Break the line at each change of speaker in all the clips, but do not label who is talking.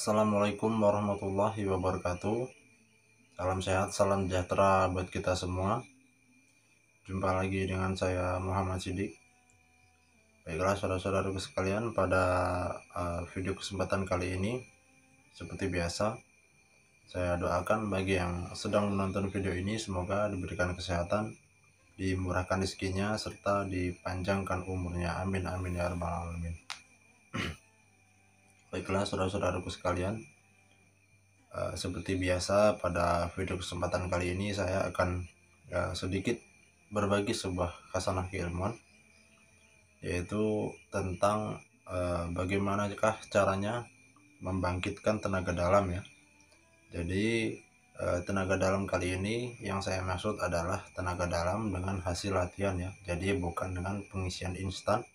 Assalamualaikum warahmatullahi wabarakatuh. Salam sehat, salam sejahtera buat kita semua. Jumpa lagi dengan saya Muhammad Sidik. Baiklah saudara-saudaraku sekalian, pada video kesempatan kali ini seperti biasa, saya doakan bagi yang sedang menonton video ini semoga diberikan kesehatan, dimurahkan rezekinya, serta dipanjangkan umurnya. Amin amin ya rabbal alamin. Baiklah saudara-saudaraku sekalian, seperti biasa pada video kesempatan kali ini saya akan sedikit berbagi sebuah khasanah keilmuan, yaitu tentang bagaimanakah caranya membangkitkan tenaga dalam ya. Jadi tenaga dalam kali ini yang saya maksud adalah tenaga dalam dengan hasil latihan ya. Jadi bukan dengan pengisian instan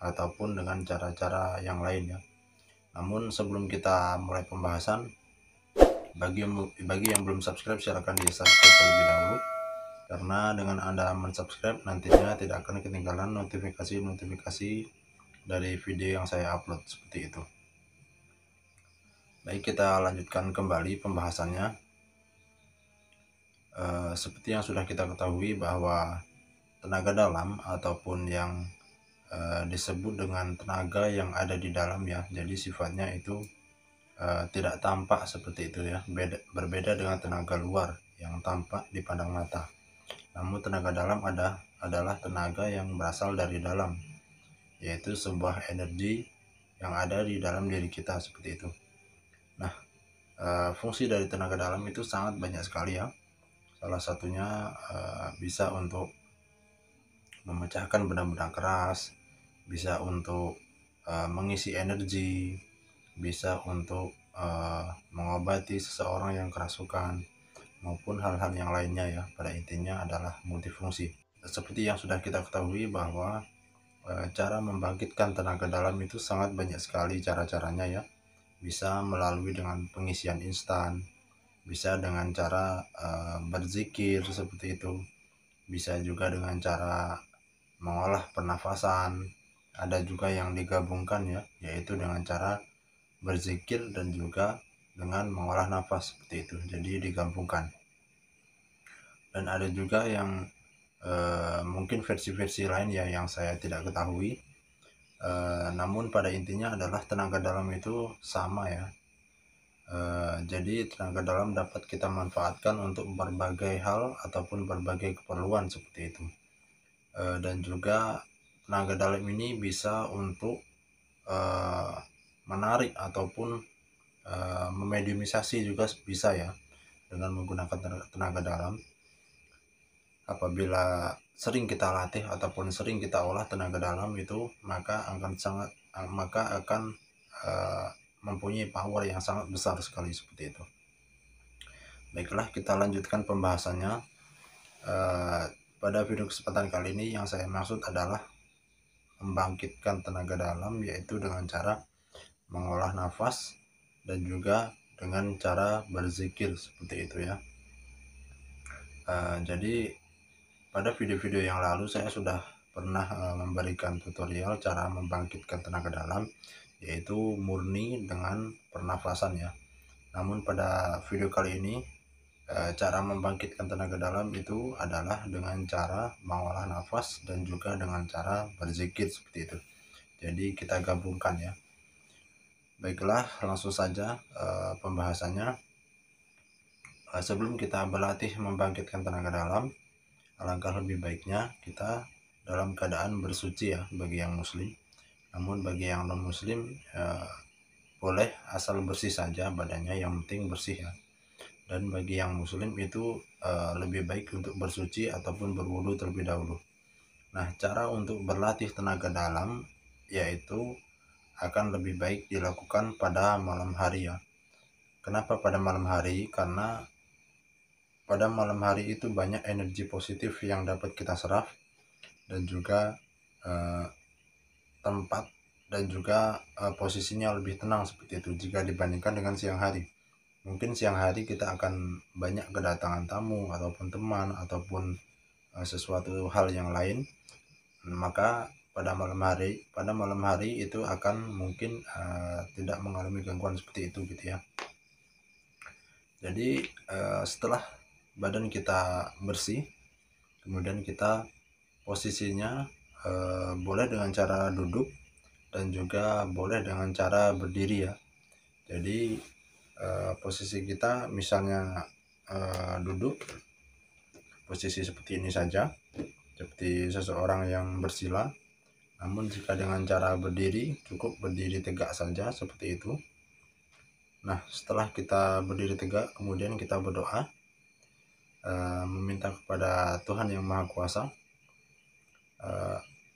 ataupun dengan cara-cara yang lain ya. Namun sebelum kita mulai pembahasan, bagi yang belum subscribe silahkan di subscribe terlebih dahulu, karena dengan Anda mensubscribe nantinya tidak akan ketinggalan notifikasi dari video yang saya upload seperti itu. Baik, kita lanjutkan kembali pembahasannya. Seperti yang sudah kita ketahui bahwa tenaga dalam ataupun yang disebut dengan tenaga yang ada di dalam ya, jadi sifatnya itu tidak tampak seperti itu ya, berbeda dengan tenaga luar yang tampak dipandang mata. Namun tenaga dalam adalah tenaga yang berasal dari dalam, yaitu sebuah energi yang ada di dalam diri kita seperti itu. Nah, fungsi dari tenaga dalam itu sangat banyak sekali ya. Salah satunya bisa untuk memecahkan benda-benda keras, bisa untuk mengisi energi, bisa untuk mengobati seseorang yang kerasukan, maupun hal-hal yang lainnya ya. Pada intinya adalah multifungsi. Seperti yang sudah kita ketahui bahwa cara membangkitkan tenaga dalam itu sangat banyak sekali cara-caranya ya. Bisa melalui dengan pengisian instan, bisa dengan cara berzikir seperti itu, bisa juga dengan cara mengolah pernafasan, ada juga yang digabungkan ya, yaitu dengan cara berzikir dan juga dengan mengolah nafas seperti itu, jadi digabungkan. Dan ada juga yang mungkin versi-versi lain ya yang saya tidak ketahui, namun pada intinya adalah tenaga dalam itu sama ya. Jadi tenaga dalam dapat kita manfaatkan untuk berbagai hal ataupun berbagai keperluan seperti itu. Dan juga tenaga dalam ini bisa untuk menarik ataupun memediumisasi juga bisa ya, dengan menggunakan tenaga dalam. Apabila sering kita latih ataupun sering kita olah tenaga dalam itu, maka akan mempunyai power yang sangat besar sekali seperti itu. Baiklah, kita lanjutkan pembahasannya. Pada video kesempatan kali ini yang saya maksud adalah membangkitkan tenaga dalam, yaitu dengan cara mengolah nafas dan juga dengan cara berzikir seperti itu ya. Jadi pada video-video yang lalu saya sudah pernah memberikan tutorial cara membangkitkan tenaga dalam, yaitu murni dengan pernafasan ya. Namun pada video kali ini cara membangkitkan tenaga dalam itu adalah dengan cara mengolah nafas dan juga dengan cara berzikir seperti itu. Jadi kita gabungkan ya. Baiklah, langsung saja pembahasannya. Sebelum kita berlatih membangkitkan tenaga dalam, alangkah lebih baiknya kita dalam keadaan bersuci ya bagi yang muslim. Namun bagi yang non muslim boleh asal bersih saja badannya, yang penting bersih ya. Dan bagi yang muslim itu lebih baik untuk bersuci ataupun berwudu terlebih dahulu. Nah, cara untuk berlatih tenaga dalam yaitu akan lebih baik dilakukan pada malam hari ya. Kenapa pada malam hari? Karena pada malam hari itu banyak energi positif yang dapat kita serap, dan juga tempat dan juga posisinya lebih tenang seperti itu jika dibandingkan dengan siang hari. Mungkin siang hari kita akan banyak kedatangan tamu ataupun teman ataupun sesuatu hal yang lain, maka pada malam hari itu akan mungkin tidak mengalami gangguan seperti itu gitu ya. Jadi setelah badan kita bersih, kemudian kita posisinya boleh dengan cara duduk dan juga boleh dengan cara berdiri ya. Jadi posisi kita misalnya duduk posisi seperti ini saja, seperti seseorang yang bersila. Namun jika dengan cara berdiri, cukup berdiri tegak saja seperti itu. Nah, setelah kita berdiri tegak, kemudian kita berdoa, meminta kepada Tuhan Yang Maha Kuasa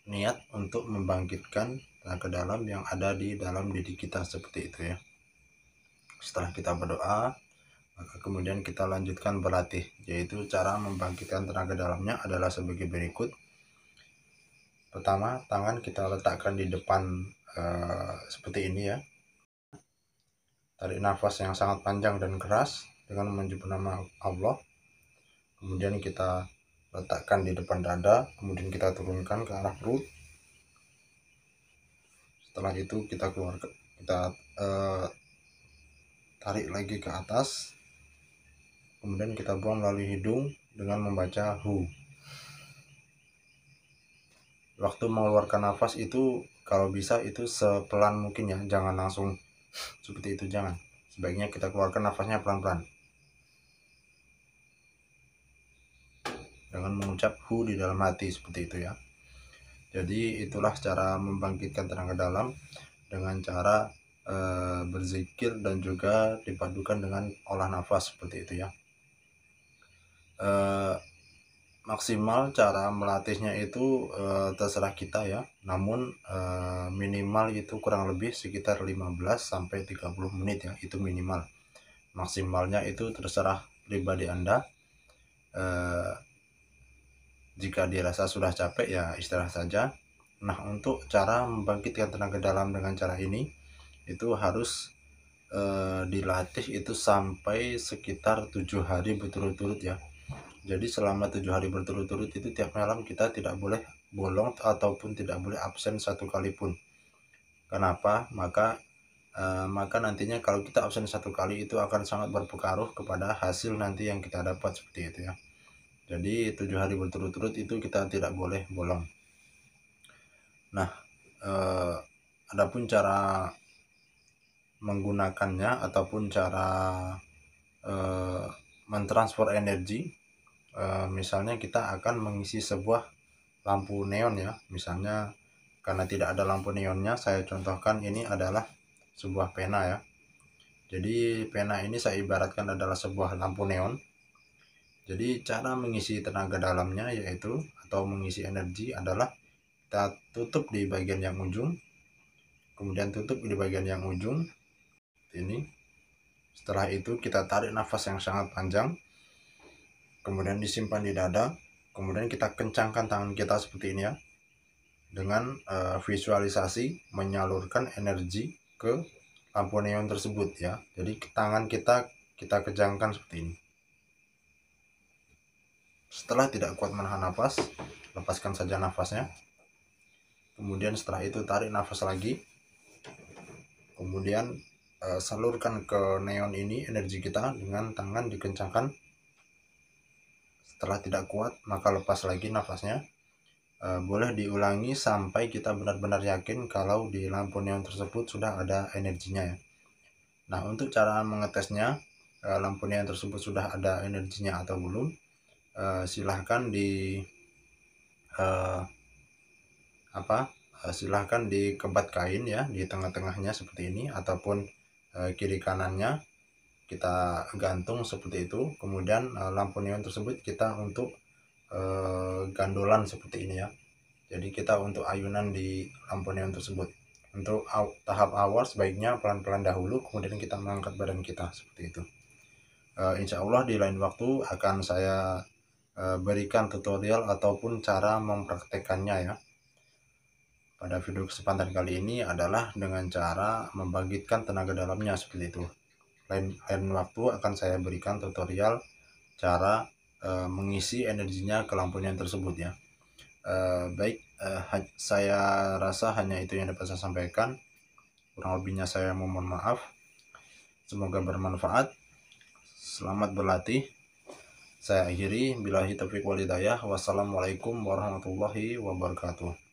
niat untuk membangkitkan tenaga dalam yang ada di dalam diri kita seperti itu ya. Setelah kita berdoa, maka kemudian kita lanjutkan berlatih, yaitu cara membangkitkan tenaga dalamnya adalah sebagai berikut. Pertama, tangan kita letakkan di depan seperti ini ya. Tarik nafas yang sangat panjang dan keras dengan menyebut nama Allah. Kemudian kita letakkan di depan dada, kemudian kita turunkan ke arah perut. Setelah itu kita keluarkan, kita tarik lagi ke atas. Kemudian kita buang melalui hidung dengan membaca hu. Waktu mengeluarkan nafas itu kalau bisa itu sepelan mungkin ya, jangan langsung seperti itu, jangan. Sebaiknya kita keluarkan nafasnya pelan-pelan dengan mengucap hu di dalam hati seperti itu ya. Jadi itulah cara membangkitkan tenaga dalam dengan cara berzikir dan juga dipadukan dengan olah nafas seperti itu ya. Maksimal cara melatihnya itu terserah kita ya, namun minimal itu kurang lebih sekitar 15 sampai 30 menit ya, itu minimal. Maksimalnya itu terserah pribadi Anda. Jika dirasa sudah capek ya istirahat saja. Nah, untuk cara membangkitkan tenaga dalam dengan cara ini itu harus dilatih itu sampai sekitar 7 hari berturut-turut ya. Jadi selama 7 hari berturut-turut itu tiap malam kita tidak boleh bolong ataupun tidak boleh absen satu kali pun. Kenapa? Maka nantinya kalau kita absen satu kali itu akan sangat berpengaruh kepada hasil nanti yang kita dapat seperti itu ya. Jadi 7 hari berturut-turut itu kita tidak boleh bolong. Nah, adapun cara menggunakannya ataupun cara mentransfer energi, misalnya kita akan mengisi sebuah lampu neon ya. Misalnya karena tidak ada lampu neonnya, saya contohkan ini adalah sebuah pena ya. Jadi pena ini saya ibaratkan adalah sebuah lampu neon. Jadi cara mengisi tenaga dalamnya yaitu atau mengisi energi adalah kita tutup di bagian yang ujung, kemudian tutup di bagian yang ujung ini. Setelah itu kita tarik nafas yang sangat panjang, kemudian disimpan di dada, kemudian kita kencangkan tangan kita seperti ini ya, dengan visualisasi menyalurkan energi ke lampu neon tersebut ya. Jadi tangan kita kencangkan seperti ini. Setelah tidak kuat menahan nafas, lepaskan saja nafasnya. Kemudian setelah itu tarik nafas lagi, kemudian salurkan ke neon ini energi kita dengan tangan dikencangkan. Setelah tidak kuat maka lepas lagi nafasnya. Boleh diulangi sampai kita benar-benar yakin kalau di lampu neon tersebut sudah ada energinya ya. Nah, untuk cara mengetesnya lampu neon tersebut sudah ada energinya atau belum, silahkan silahkan dikebat kain ya di tengah-tengahnya seperti ini, ataupun kiri kanannya kita gantung seperti itu. Kemudian lampu neon tersebut kita untuk gandolan seperti ini ya. Jadi kita untuk ayunan di lampu neon tersebut. Untuk tahap awal sebaiknya pelan-pelan dahulu, kemudian kita mengangkat badan kita seperti itu. Insya Allah di lain waktu akan saya berikan tutorial ataupun cara mempraktekannya ya. Pada video kesempatan kali ini adalah dengan cara membangkitkan tenaga dalamnya seperti itu. Lain waktu akan saya berikan tutorial cara mengisi energinya ke lampu neon tersebut ya. Baik, saya rasa hanya itu yang dapat saya sampaikan. Kurang lebihnya saya mohon maaf. Semoga bermanfaat. Selamat berlatih. Saya akhiri, billahi taufiq wal hidayah. Wassalamualaikum warahmatullahi wabarakatuh.